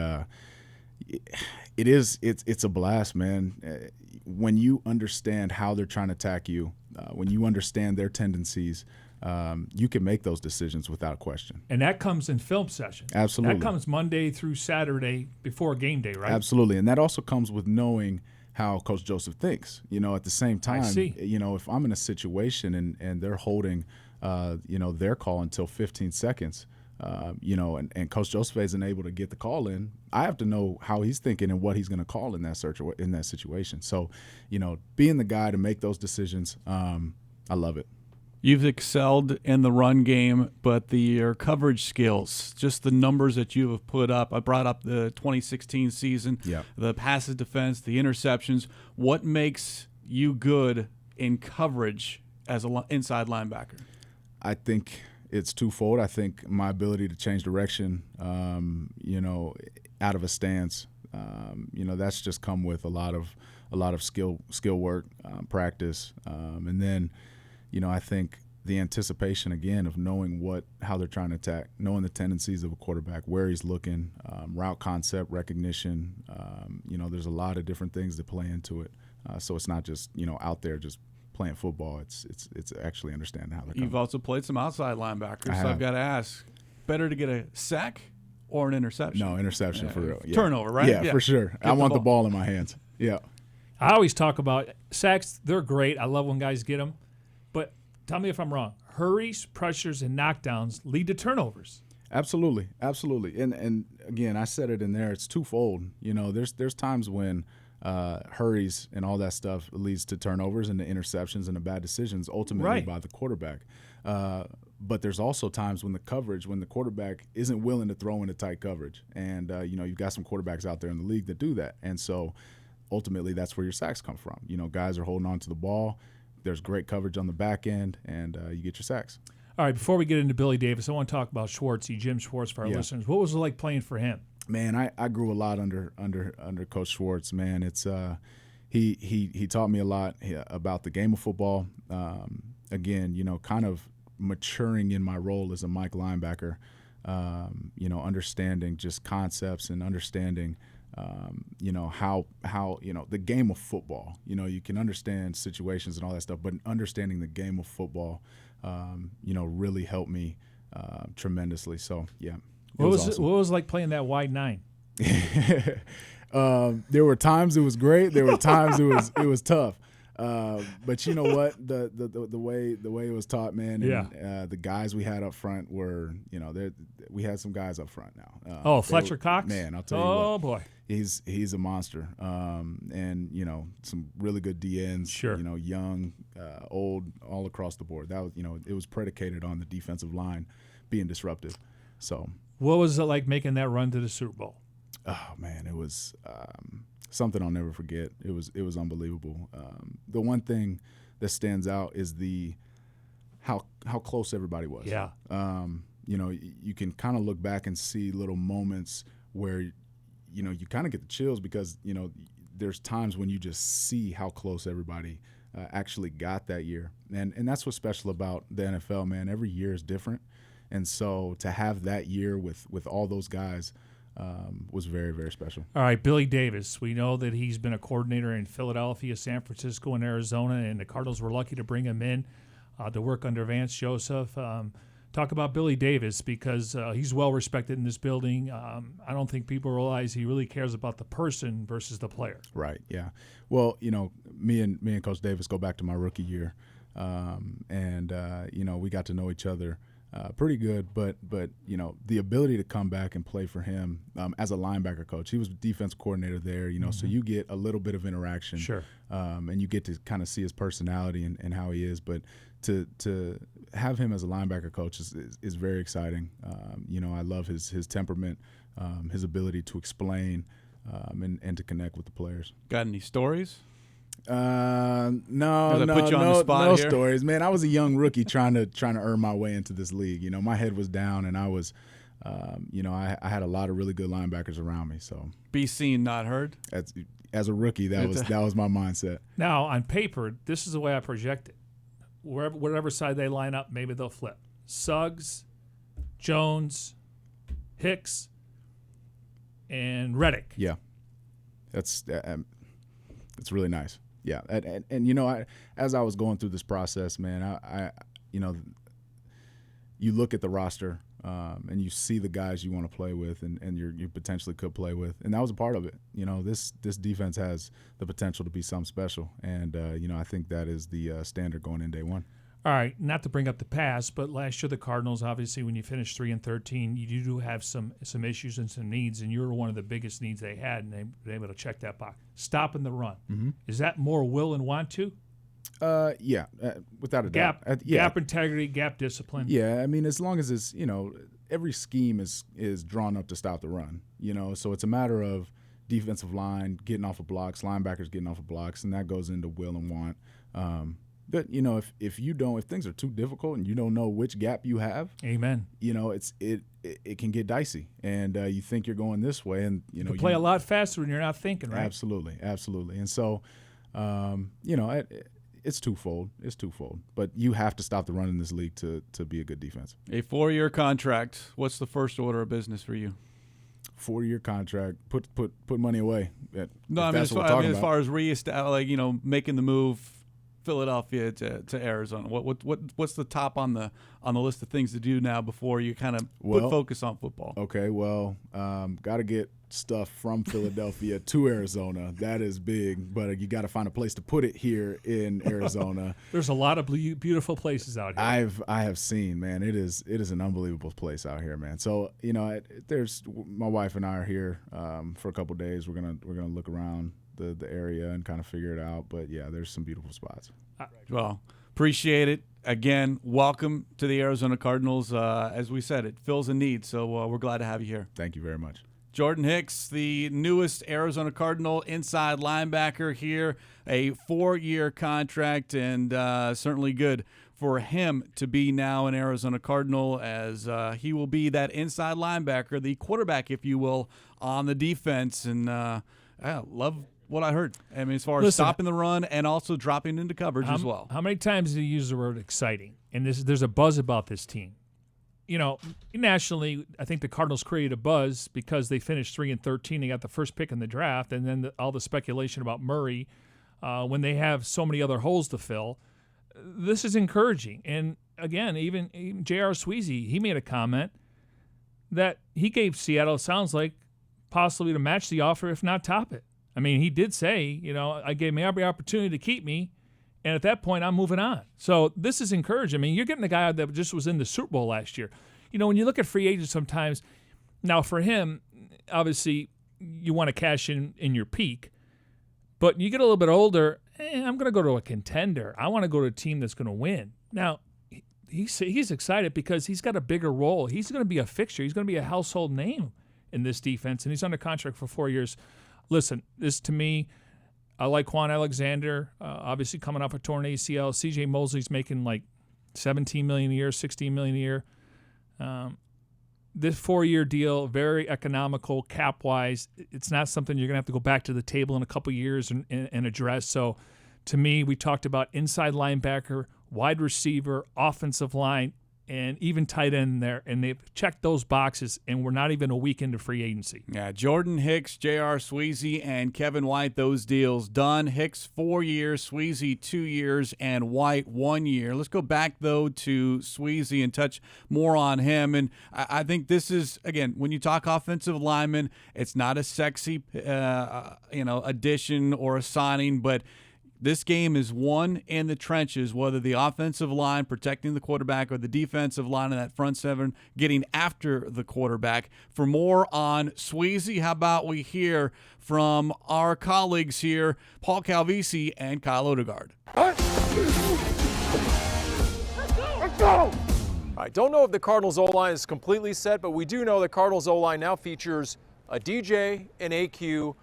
it's a blast, man. When you understand how they're trying to attack you, when you understand their tendencies, you can make those decisions without question. And that comes in film session. Absolutely. That comes Monday through Saturday before game day, right? Absolutely. And that also comes with knowing how Coach Joseph thinks. At the same time, if I'm in a situation and they're holding, their call until 15 seconds, and Coach Joseph isn't able to get the call in, I have to know how he's thinking and what he's going to call in that situation. So, being the guy to make those decisions, I love it. You've excelled in the run game, but your coverage skills, just the numbers that you have put up. I brought up the 2016 season, the passes defense, the interceptions. What makes you good in coverage as an inside linebacker? I think it's twofold. I think my ability to change direction, out of a stance, that's just come with a lot of skill work, practice, and then. I think the anticipation, again, of knowing how they're trying to attack, knowing the tendencies of a quarterback, where he's looking, route concept, recognition. There's a lot of different things that play into it. So it's not just, out there just playing football. It's actually understanding how they're coming. You've also played some outside linebackers, so I've got to ask, better to get a sack or an interception? No, interception for real. Yeah. Turnover, right? Yeah, for sure. I want the ball in my hands. Yeah. I always talk about sacks. They're great. I love when guys get them. But tell me if I'm wrong. Hurries, pressures, and knockdowns lead to turnovers. Absolutely. And again, I said it in there. It's twofold. There's times when hurries and all that stuff leads to turnovers and to interceptions and to bad decisions ultimately by the quarterback. But there's also times when the quarterback isn't willing to throw into tight coverage. And, you've got some quarterbacks out there in the league that do that. And so ultimately that's where your sacks come from. Guys are holding on to the ball. There's great coverage on the back end, and you get your sacks. All right, before we get into Billy Davis, I want to talk about Schwartzy, Jim Schwartz, for our listeners. What was it like playing for him? Man, I grew a lot under Coach Schwartz. Man, it's he taught me a lot about the game of football. Again, kind of maturing in my role as a Mike linebacker. Understanding just concepts and understanding. How the game of football, you can understand situations and all that stuff, but understanding the game of football, really helped me tremendously. So, yeah. What was it like playing that wide nine? There were times it was great. There were times it was tough. But you know what? The way it was taught, man. And, the guys we had up front were, we had some guys up front now. Fletcher Cox. Man, I'll tell you what. Oh boy, he's a monster. And some really good DNs. Sure. Young, old, all across the board. That was, it was predicated on the defensive line being disruptive. So. What was it like making that run to the Super Bowl? Oh man, it was. Something I'll never forget. It was unbelievable. The one thing that stands out is how close everybody was. Yeah. You can kind of look back and see little moments where, you kind of get the chills because, there's times when you just see how close everybody actually got that year. And that's what's special about the NFL, man. Every year is different. And so to have that year with all those guys was very, very special. All right, Billy Davis. We know that he's been a coordinator in Philadelphia, San Francisco, and Arizona, and the Cardinals were lucky to bring him in to work under Vance Joseph. Talk about Billy Davis because he's well respected in this building. I don't think people realize he really cares about the person versus the player. Right. Yeah. Well, me and Coach Davis go back to my rookie year, and we got to know each other. Pretty good, but the ability to come back and play for him as a linebacker coach. He was defense coordinator there, so you get a little bit of interaction. Sure. And you get to kind of see his personality and how he is. But to have him as a linebacker coach is very exciting. I love his temperament, his ability to explain and to connect with the players. Got any stories? No stories, man. I was a young rookie trying to earn my way into this league. My head was down, and I was, I had a lot of really good linebackers around me. So be seen, not heard. As a rookie, that was my mindset. Now on paper, this is the way I project it. Whatever side they line up, maybe they'll flip. Suggs, Jones, Hicks, and Reddick. Yeah, it's really nice. Yeah, and as I was going through this process, man, I you look at the roster and you see the guys you want to play with and you potentially could play with, and that was a part of it. This defense has the potential to be something special, and I think that is the standard going in day one. All right, not to bring up the past, but last year the Cardinals, obviously, when you finished 3-13, you do have some issues and some needs, and you were one of the biggest needs they had, and they were able to check that box. Stopping the run. Mm-hmm. Is that more will and want to? Yeah, without a Gap, doubt. gap integrity, gap discipline. Yeah, I mean, as long as it's, every scheme is drawn up to stop the run, so it's a matter of defensive line getting off of blocks, linebackers getting off of blocks, and that goes into will and want. But if things are too difficult and you don't know which gap you have, amen. It can get dicey, and you think you're going this way, and you can play a lot faster when you're not thinking, right? Absolutely, and so it's twofold. But you have to stop the run in this league to be a good defense. A 4-year contract. What's the first order of business for you? 4-year contract. Put money away. No, I mean, as far as making the move, Philadelphia to Arizona. What's the top on the list of things to do now before you kind of put focus on football? Okay, well, got to get stuff from Philadelphia to Arizona. That is big, but you got to find a place to put it here in Arizona. There's a lot of beautiful places out here. I have seen, man. It is an unbelievable place out here, man. So there's my wife and I are here for a couple of days. We're gonna look around the area and kind of figure it out. But yeah, there's some beautiful spots. Well, appreciate it. Again, welcome to the Arizona Cardinals. As we said, it fills a need, so we're glad to have you here. Thank you very much. Jordan Hicks, the newest Arizona Cardinal inside linebacker here, a 4-year contract, and certainly good for him to be now an Arizona Cardinal, as he will be that inside linebacker, the quarterback, if you will, on the defense. And I love what I heard. I mean, as far as stopping the run and also dropping into coverage as well. How many times do you use the word exciting? And there's a buzz about this team. Nationally, I think the Cardinals created a buzz because they finished 3-13. They got the first pick in the draft, and then all the speculation about Murray when they have so many other holes to fill. This is encouraging. And, again, even J.R. Sweezy, he made a comment that he gave Seattle, it sounds like, possibly to match the offer, if not top it. I mean, he did say, I gave me every opportunity to keep me, and at that point, I'm moving on. So this is encouraging. I mean, you're getting a guy that just was in the Super Bowl last year. When you look at free agents sometimes, now for him, obviously, you want to cash in your peak, but you get a little bit older, I'm going to go to a contender. I want to go to a team that's going to win. Now, he's excited because he's got a bigger role. He's going to be a fixture. He's going to be a household name in this defense, and he's under contract for 4 years. Listen, this to me, I like Quan Alexander, obviously coming off a torn ACL. C.J. Mosley's making like $17 million a year, $16 million a year. This 4-year deal, very economical cap-wise. It's not something you're going to have to go back to the table in a couple years and address. So to me, we talked about inside linebacker, wide receiver, offensive line, and even tight end there, and they've checked those boxes, and we're not even a week into free agency. Yeah, Jordan Hicks, J.R. Sweezy, and Kevin White, those deals done. Hicks 4 years, Sweezy 2 years, and White 1 year. Let's go back, though, to Sweezy and touch more on him. And I think this is, again, when you talk offensive lineman, it's not a sexy, addition or a signing, but this game is won in the trenches, whether the offensive line protecting the quarterback or the defensive line in that front seven getting after the quarterback. For more on Sweezy, how about we hear from our colleagues here, Paul Calvisi and Kyle Odegaard. Let's go! I don't know if the Cardinals O-line is completely set, but we do know the Cardinals O-line now features a DJ, an AQ,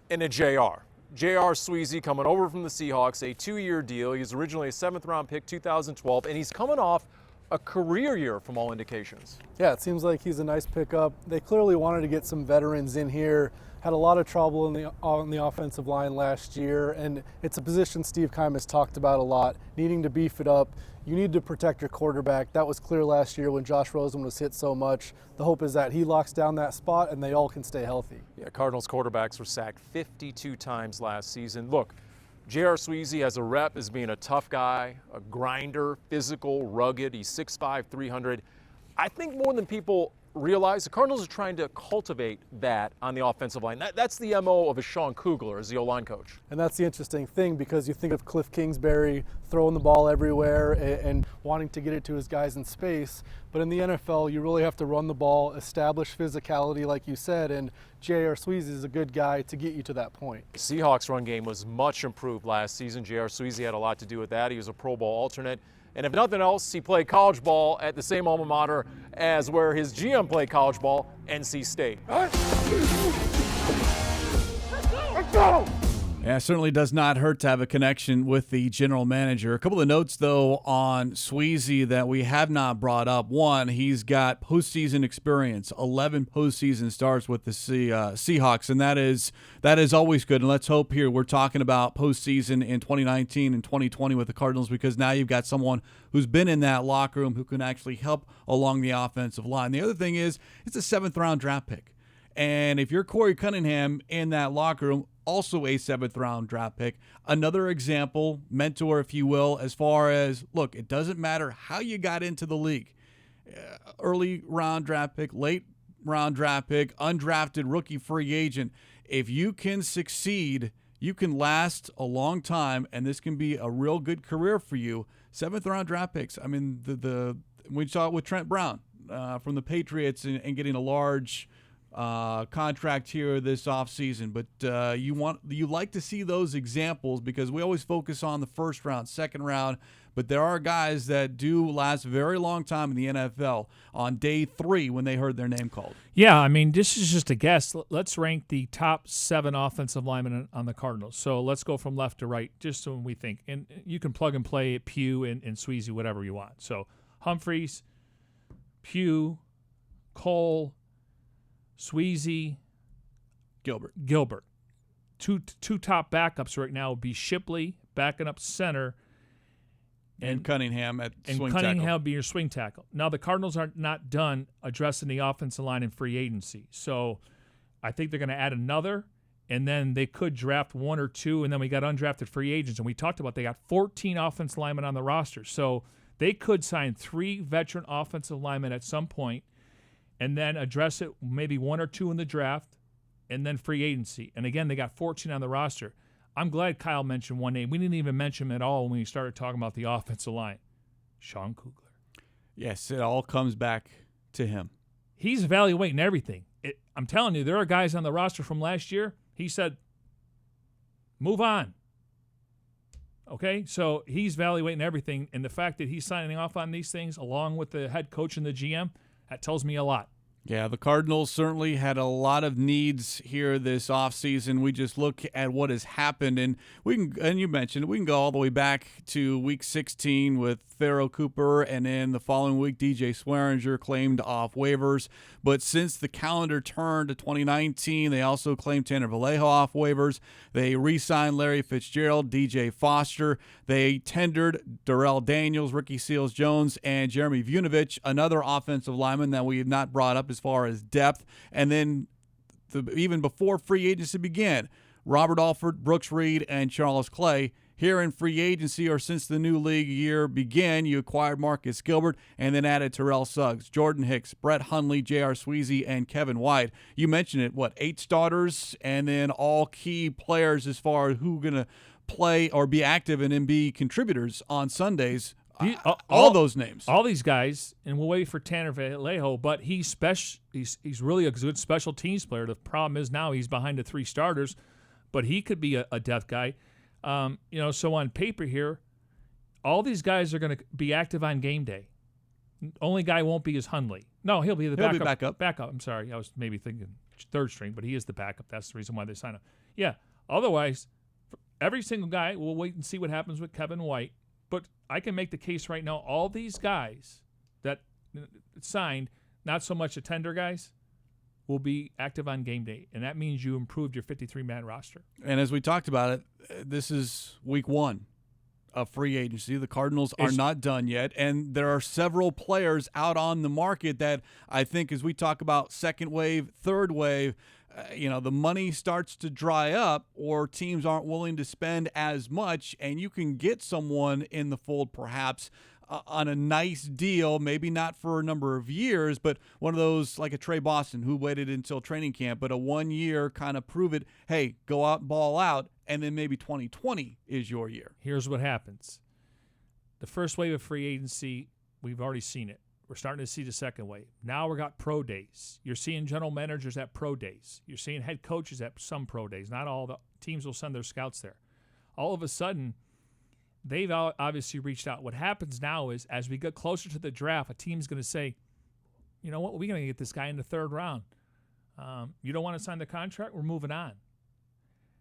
and a JR. J.R. Sweezy coming over from the Seahawks, a 2-year deal. He's originally a 7th-round pick, 2012, and he's coming off a career year from all indications. Yeah, it seems like he's a nice pickup. They clearly wanted to get some veterans in here. Had a lot of trouble on the offensive line last year, and it's a position Steve Keim has talked about a lot, needing to beef it up. You need to protect your quarterback. That was clear last year when Josh Rosen was hit so much. The hope is that he locks down that spot and they all can stay healthy. Yeah, Cardinals quarterbacks were sacked 52 times last season. Look, J.R. Sweezy has a rep as being a tough guy, a grinder, physical, rugged. He's 6'5", 300. I think more than people realize the Cardinals are trying to cultivate that on the offensive line. That's the MO of a Sean Kugler as the O-line coach. And that's the interesting thing, because you think of Cliff Kingsbury throwing the ball everywhere and wanting to get it to his guys in space. But in the NFL, you really have to run the ball, establish physicality, like you said, and J.R. Sweezy is a good guy to get you to that point. The Seahawks' run game was much improved last season. J.R. Sweezy had a lot to do with that. He was a Pro Bowl alternate. And if nothing else, he played college ball at the same alma mater as where his GM played college ball, NC State. Let's go! Yeah, it certainly does not hurt to have a connection with the general manager. A couple of notes, though, on Sweezy that we have not brought up. One, he's got postseason experience, 11 postseason starts with the Seahawks, and that is always good. And let's hope here we're talking about postseason in 2019 and 2020 with the Cardinals, because now you've got someone who's been in that locker room who can actually help along the offensive line. The other thing is it's a 7th-round draft pick. And if you're Corey Cunningham in that locker room, also a 7th-round draft pick, another example, mentor, if you will, as far as, look, it doesn't matter how you got into the league. Early round draft pick, late round draft pick, undrafted rookie free agent. If you can succeed, you can last a long time, and this can be a real good career for you. 7th-round draft picks. I mean, we saw it with Trent Brown from the Patriots and getting a large contract here this offseason, but you like to see those examples, because we always focus on the 1st round, 2nd round, but there are guys that do last a very long time in the NFL on day 3 when they heard their name called. Yeah, I mean, this is just a guess. Let's rank the top 7 offensive linemen on the Cardinals. So let's go from left to right, just so we think. And you can plug and play Pugh and Sweezy, whatever you want. So Humphreys, Pugh, Cole, Sweezy, Gilbert. Two top backups right now would be Shipley backing up center, and Cunningham at swing tackle. And Cunningham would be your swing tackle. Now the Cardinals are not done addressing the offensive line in free agency, so I think they're going to add another, and then they could draft 1 or 2, and then we got undrafted free agents, and we talked about they got 14 offensive linemen on the roster, so they could sign 3 veteran offensive linemen at some point, and then address it maybe 1 or 2 in the draft, and then free agency. And again, they got 14 on the roster. I'm glad Kyle mentioned one name. We didn't even mention him at all when we started talking about the offensive line. Sean Kugler. Yes, it all comes back to him. He's evaluating everything. I'm telling you, there are guys on the roster from last year. He said, move on. Okay, so he's evaluating everything. And the fact that he's signing off on these things along with the head coach and the GM, that tells me a lot. Yeah, the Cardinals certainly had a lot of needs here this offseason. We just look at what has happened, and you mentioned we can go all the way back to Week 16 with Pharaoh Cooper, and then the following week DJ Swearinger claimed off waivers. But since the calendar turned to 2019, they also claimed Tanner Vallejo off waivers. They re-signed Larry Fitzgerald, DJ Foster. They tendered Darrell Daniels, Ricky Seals-Jones, and Jeremy Vunovich, another offensive lineman that we have not brought up as far as depth. And then even before free agency began, Robert Alford, Brooks Reed, and Charles Clay. Here in free agency, or since the new league year began, you acquired Marcus Gilbert and then added Terrell Suggs, Jordan Hicks, Brett Hundley, J.R. Sweezy, and Kevin White. You mentioned it, 8 starters, and then all key players as far as who are going to play or be active and then be contributors on Sundays. All those names. All these guys, and we'll wait for Tanner Vallejo, but he's really a good special teams player. The problem is now he's behind the 3 starters, but he could be a depth guy. So on paper here, all these guys are going to be active on game day. Only guy won't be is Hundley. No, he'll be the backup. He'll be backup. I'm sorry. I was maybe thinking 3rd string, but he is the backup. That's the reason why they signed him. Yeah. Otherwise, every single guy, we'll wait and see what happens with Kevin White. But I can make the case right now, all these guys that signed, not so much the tender guys, will be active on game day, and that means you improved your 53-man roster. And as we talked about it, this is week 1 of free agency. The Cardinals are not done yet, and there are several players out on the market that I think, as we talk about second wave, third wave, the money starts to dry up, or teams aren't willing to spend as much, and you can get someone in the fold perhaps on a nice deal, maybe not for a number of years, but one of those like a Trey Boston who waited until training camp, but a 1 year kind of prove it, hey, go out and ball out, and then maybe 2020 is your year. Here's what happens. The first wave of free agency, we've already seen it. We're starting to see the second wave. Now we got pro days. You're seeing general managers at pro days. You're seeing head coaches at some pro days. Not all the teams will send their scouts there. All of a sudden, they've obviously reached out. What happens now is as we get closer to the draft, a team's going to say, you know what, we're going to get this guy in the third round. You don't want to sign the contract? We're moving on.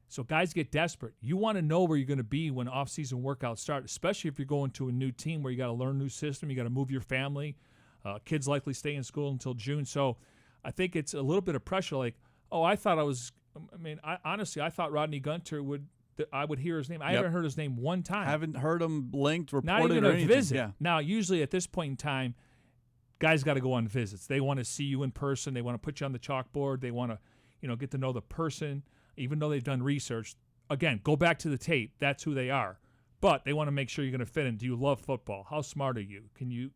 So guys get desperate. You want to know where you're going to be when off-season workouts start, especially if you're going to a new team where you got to learn a new system, you got to move your family. Kids likely stay in school until June. So I think it's a little bit of pressure like, honestly, I thought Rodney Gunter I would hear his name. I haven't heard his name one time. Haven't heard him linked, reported, not even or a anything. visit. Yeah. Now, usually at this point in time, guys got to go on visits. They want to see you in person. They want to put you on the chalkboard. They want to, get to know the person, even though they've done research. Again, go back to the tape. That's who they are. But they want to make sure you're going to fit in. Do you love football? How smart are you? Can you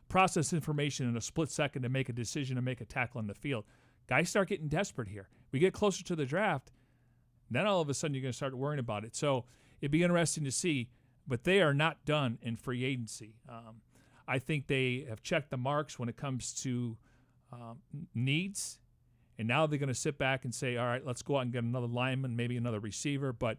process information in a split second to make a decision and make a tackle on the field? Guys start getting desperate here. We get closer to the draft, then all of a sudden you're going to start worrying about it. So it'd be interesting to see, but they are not done in free agency. I think they have checked the marks when it comes to needs, and now they're going to sit back and say, all right, let's go out and get another lineman, maybe another receiver, but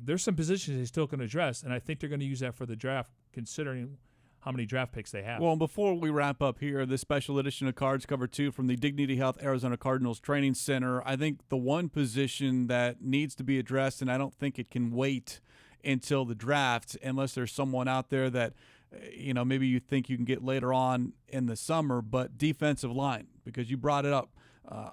there's some positions they still can address, and I think they're going to use that for the draft, considering how many draft picks they have. Well, before we wrap up here, this special edition of Cards Cover 2 from the Dignity Health Arizona Cardinals Training Center, I think the one position that needs to be addressed, and I don't think it can wait until the draft unless there's someone out there that, maybe you think you can get later on in the summer, but defensive line, because you brought it up.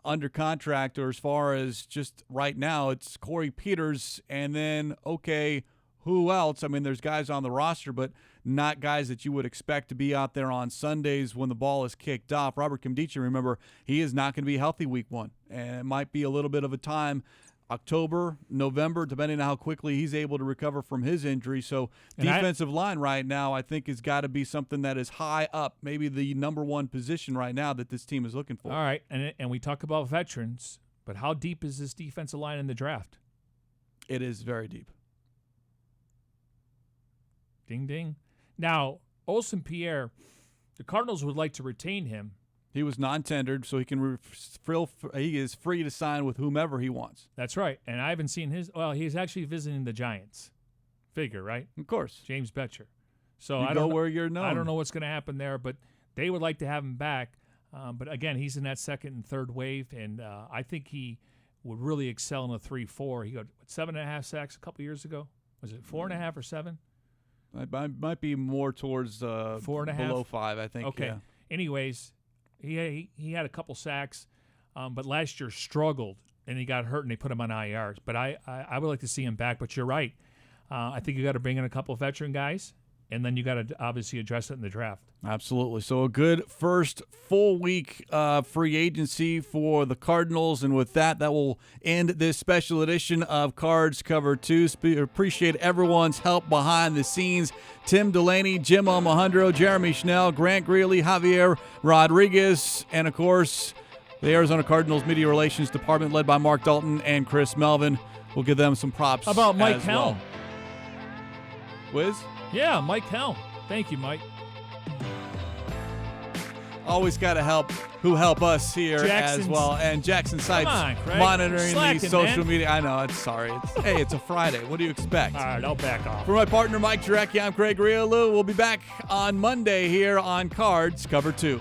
Under contract, or as far as just right now, it's Corey Peters, and then, okay, who else? I mean, there's guys on the roster, but not guys that you would expect to be out there on Sundays when the ball is kicked off. Robert Kimdichie, remember, he is not going to be healthy week one, and it might be a little bit of a time, October, November, depending on how quickly he's able to recover from his injury. So defensive line right now, I think, has got to be something that is high up, maybe the number one position right now that this team is looking for. All right, and we talk about veterans, but how deep is this defensive line in the draft? It is very deep. Ding, ding. Now, Olsen Pierre, the Cardinals would like to retain him. He was non-tendered, so he can he is free to sign with whomever he wants. That's right. And I haven't seen his – well, he's actually visiting the Giants. Figure, right? Of course. James Betcher. So I don't know where you're known. I don't know what's going to happen there, but they would like to have him back. But, again, he's in that second and third wave, and I think he would really excel in a 3-4. He got 7.5 sacks a couple years ago. Was it 4.5 or 7? I might be more towards 4.5, below 5, I think. Okay. Yeah. Anyways, he had a couple sacks, but last year struggled, and he got hurt, and they put him on IRs. But I would like to see him back. But you're right. I think you got to bring in a couple of veteran guys, and then you got to obviously address it in the draft. Absolutely. So a good first full week free agency for the Cardinals. And with that, that will end this special edition of Cards Cover 2. Appreciate everyone's help behind the scenes. Tim Delaney, Jim Almohandro, Jeremy Schnell, Grant Grialou, Javier Rodriguez, and, of course, the Arizona Cardinals Media Relations Department led by Mark Dalton and Chris Melvin. We'll give them some props. How about Mike as Helm? Well. Wiz? Yeah, Mike Helm. Thank you, Mike. Always got to help who help us here as well. And Jackson Sites monitoring the social media. I know, sorry. Hey, it's a Friday. What do you expect? All right, I'll back off. For my partner, Mike Jurecki, I'm Craig Grialou. We'll be back on Monday here on Cards Cover 2.